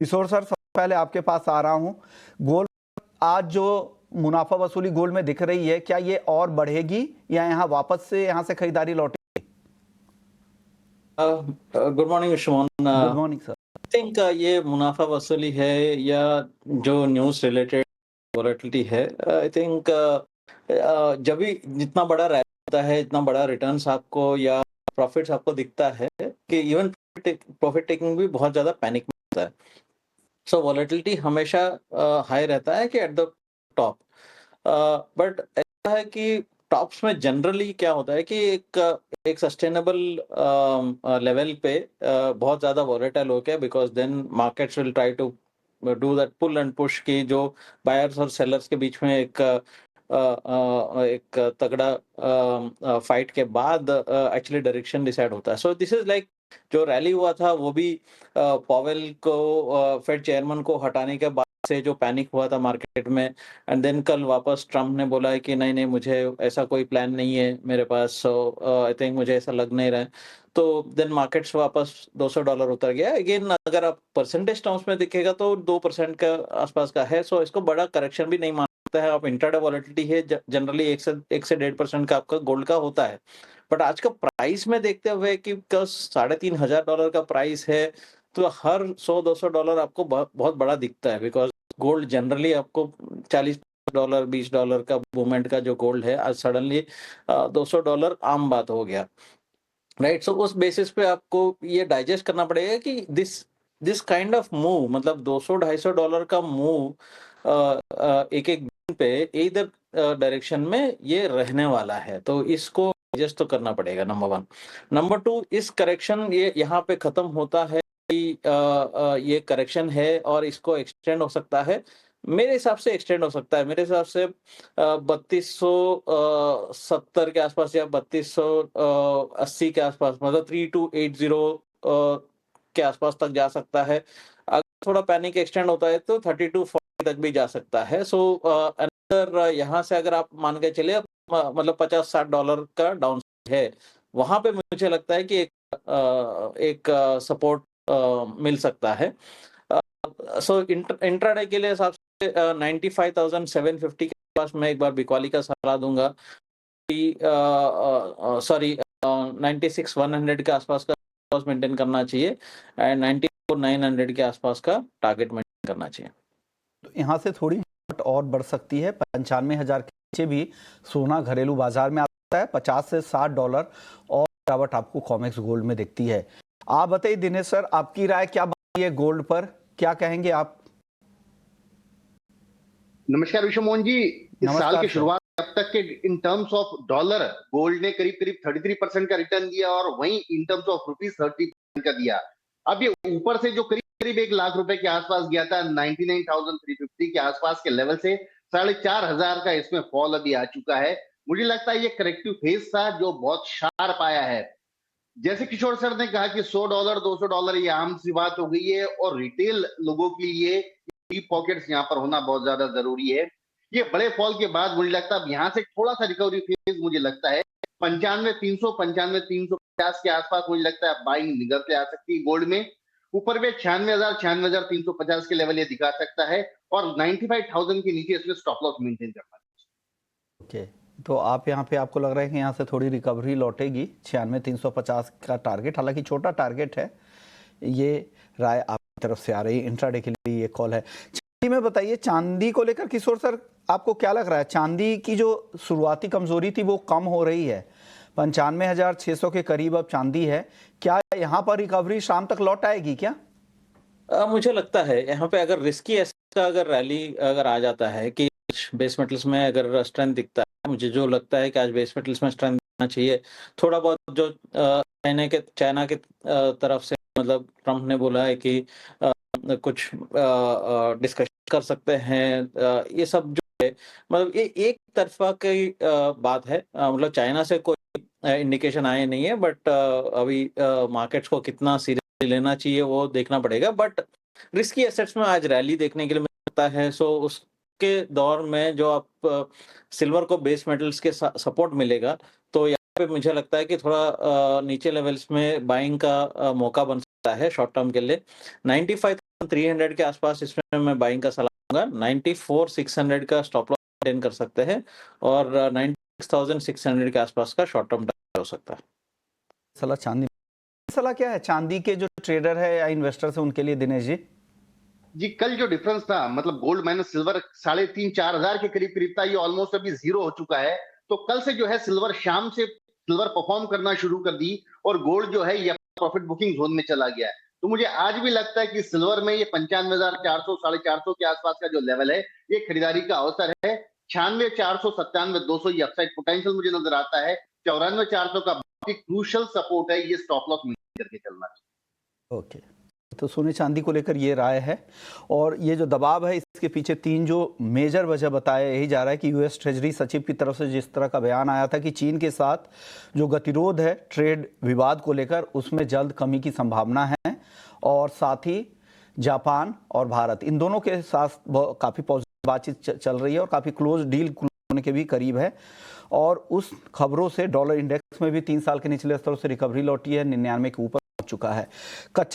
किशोर sir, सबसे पहले आपके पास आ रहा हूँ। गोल्ड आज जो मुनाफा वसूली गोल्ड में दिख रही है, क्या ये और बढ़ेगी या यहाँ वापस से यहाँ से खरीदारी लौटेगी? Good morning शुमन। Good morning sir. Think ये मुनाफा वसूली है या जो न्यूज़ रिलेटेड वोलेटिलिटी है, आई थिंक जब भी जितना बड़ा रैली होता है, इतना बड़ा रिटर्न्स आपको या प्रॉफिट्स आपको दिखता है कि इवन प्रॉफिट टेकिंग भी बहुत ज़्यादा पैनिक में होता है। सो वोलेटिलिटी हमेशा हाई रहता है कि एट द टॉप, बट ऐसा है कि टॉप्स में जनरली क्या होता है कि एक सस्टेनेबल लेवल पे बहुत ज़्यादा वोलेटाइल हो गया, because then markets will try to do that pull and push की जो बायर्स और सेलर्स के बीच में एक तगड़ा फाइट के बाद एक्चुअली डायरेक्शन डिसाइड होता है। सो दिस इज़ लाइक जो रैली हुआ था वो भी पॉवेल को फेड चेयरमैन को हटाने के बाद से जो पैनिक हुआ था मार्केट में, एंड देन कल वापस ट्रम्प ने बोला है कि नहीं नहीं मुझे ऐसा कोई प्लान नहीं है मेरे पास, सो आई थिंक मुझे ऐसा लग नहीं रहा है। तो देन मार्केट्स वापस $200 उतर गया अगेन। अगर आप परसेंटेज टर्म्स में दिखेगा तो 2% का आसपास का है, सो इसको बड़ा करेक्शन भी नहीं मान सकता है आप। इंट्राडे वॉलेटिलिटी है जनरली 1 से 1.5% का आपका गोल्ड का होता है, बट आज का प्राइस में देखते हुए कि $3,500 का प्राइस है, तो हर $100-200 आपको बहुत बड़ा दिखता है, बिकॉज गोल्ड जनरली आपको $40 $20 का मूवमेंट का जो गोल्ड है, आज सडनली $200 आम बात हो गया, राइट। सो उस बेसिस पे आपको ये डाइजेस्ट करना पड़ेगा कि this this kind of move, मतलब $200-250 का मूव एक एक दिन पे इधर डायरेक्शन में ये रहने वाला है, तो इसको एडजस्ट तो करना पड़ेगा, नंबर 1। नंबर 2, इस करेक्शन ये यहाँ पे खत्म होता है कि ये करेक्शन है और इसको एक्सटेंड हो सकता है। मेरे हिसाब से एक्सटेंड हो सकता है, मेरे हिसाब से 3270 के आसपास या 3280 के आसपास, मतलब 3280 के आसपास तक जा सकता है। अगर थोड़ा पैनिक एक्सटेंड होता है तो 3240 तक भी जा सकता है। सो अगर यहाँ से अगर आप मान के चलिए मतलब $50-60 का डाउन है, वहां पे मुझे लगता है कि एक सपोर्ट मिल सकता है। सो इंट्राडे के लिए हिसाब से 95,750 के पास मैं एक बार बिकवाली का सलाह दूंगा कि सॉरी 96,100 के आसपास का मेंटेन करना चाहिए एंड 94,900 के आसपास का टारगेट मेंटेन करना चाहिए। तो यहाँ से थोड़ी और बढ़ सकती है। 95,000 के नीचे भी सोना घरेलू बाजार में आता है। $50 से $60 और गिरावट आपको कॉमेक्स गोल्ड में दिखती है। आप बताइए दिनेश सर, आपकी राय क्या बनती है गोल्ड पर, क्या कहेंगे आप? नमस्कार विश्व मोहन जी। इस साल नमस्कार की सर। शुरुआत अब तक के in terms of dollar gold ने करीब करीब 33% का रिटर्न दिया और वहीं इन टर्म्स ऑफ रुपीस 30% का दिया। अब ये ऊपर से जो करीब करीब 1 लाख रुपए के आसपास गया था, 99,350 के आसपास के लेवल से 4,500 का इसमें फॉल अभी आ चुका है। मुझे लगता है ये करेक्टिव फेज था जो बहुत शार्प आया है। जैसे किशोर सर ने कहा कि $100 $200 ये आम सी बात हो गई है और रिटेल लोगों के लिए डीप पॉकेट्स यहाँ पर होना बहुत ज्यादा जरूरी है। ये बड़े फॉल के बाद मुझे लगता है अब यहाँ से थोड़ा सा रिकवरी फेज मुझे लगता है 95,300 95,350 के आसपास मुझे लगता है बाइंग निकल के आ सकती है गोल्ड में। ऊपर में 96,000 96,350 के लेवल ये दिखा सकता है और 95,000 के नीचे इसमें स्टॉप लॉस मेंटेन करना है। ओके, तो आप यहाँ पे आपको लग रहा है कि यहाँ से थोड़ी रिकवरी लौटेगी। 96,350 का टारगेट, हालांकि छोटा टारगेट है। ये राय आपकी तरफ से आ रही है, इंट्राडे के लिए ये कॉल है। चांदी में बताइए, चांदी को लेकर किशोर सर आपको क्या लग रहा है? चांदी की जो शुरुआती कमजोरी थी वो कम हो रही है, 95,600 के करीब अब चांदी है। क्या यहाँ पर रिकवरी शाम तक लौट आएगी क्या? मुझे लगता है यहाँ पे अगर रिस्की एसेट का अगर रैली अगर आ जाता है कि बेस मेटल्स में अगर स्ट्रेंथ दिखता है, मुझे जो लगता है कि आज बेस मेटल्स में स्ट्रेंथ दिखना चाहिए। थोड़ा बहुत जो चाइना के तरफ से, मतलब ट्रम्प ने बोला है कि कुछ डिस्कशन कर सकते हैं, ये सब जो है मतलब ये एक तरफा की बात है। मतलब चाइना से कोई इंडिकेशन आए नहीं है, बट अभी मार्केट्स को कितना सीरियसली लेना चाहिए वो देखना पड़ेगा। बट रिस्की एसेट्स में आज रैली देखने के लिए मिलता है, सो उसके दौर में जो आप सिल्वर को बेस मेटल्स के सपोर्ट मिलेगा, तो यहाँ पे मुझे लगता है कि थोड़ा नीचे लेवल्स में बाइंग का मौका बन सकता है शॉर्ट टर्म के लिए। 95 9300 के आसपास इसमें मैं बाइंग का सलाह दूंगा। 94,600 का स्टॉप लॉस मेंटेन कर सकते हैं और 96,600 के आसपास का शॉर्ट टर्म हो सकता है। सलाह क्या है चांदी के जो ट्रेडर है या इन्वेस्टर्स है उनके लिए दिनेश जी? जी कल जो डिफरेंस था मतलब गोल्ड माइनस सिल्वर 3,500-4,000 हजार के करीब करीब था, ये ऑलमोस्ट अभी जीरो हो चुका है। तो कल से जो है सिल्वर शाम से सिल्वर परफॉर्म करना शुरू कर दी और गोल्ड जो है ये प्रॉफिट बुकिंग जोन में चला गया है। तो मुझे आज भी लगता है कि सिल्वर में ये 95,400 450 के आसपास का जो लेवल है ये खरीदारी का अवसर है। 96,400 97,200 ये अपसाइड पोटेंशियल मुझे नजर आता है। 94,400 का क्रूशियल सपोर्ट है, ये स्टॉप लॉस मेंटेन करके चलना चाहिए। ओके, तो सोने चांदी को लेकर ये राय है और ये जो दबाव है इसके पीछे तीन जो मेजर वजह बताया यही जा रहा है कि यूएस ट्रेजरी सचिव की तरफ से जिस तरह का बयान आया था कि चीन के साथ जो गतिरोध है ट्रेड विवाद को लेकर उसमें जल्द कमी की संभावना है और साथ ही जापान और भारत इन दोनों के साथ काफ़ी पॉजिटिव बातचीत चल रही है और काफ़ी क्लोज डील होने के भी करीब है और उस खबरों से डॉलर इंडेक्स में भी 3 साल के निचले स्तरों से रिकवरी लौटी है, 99 के ऊपर पहुंच चुका है। कच्चे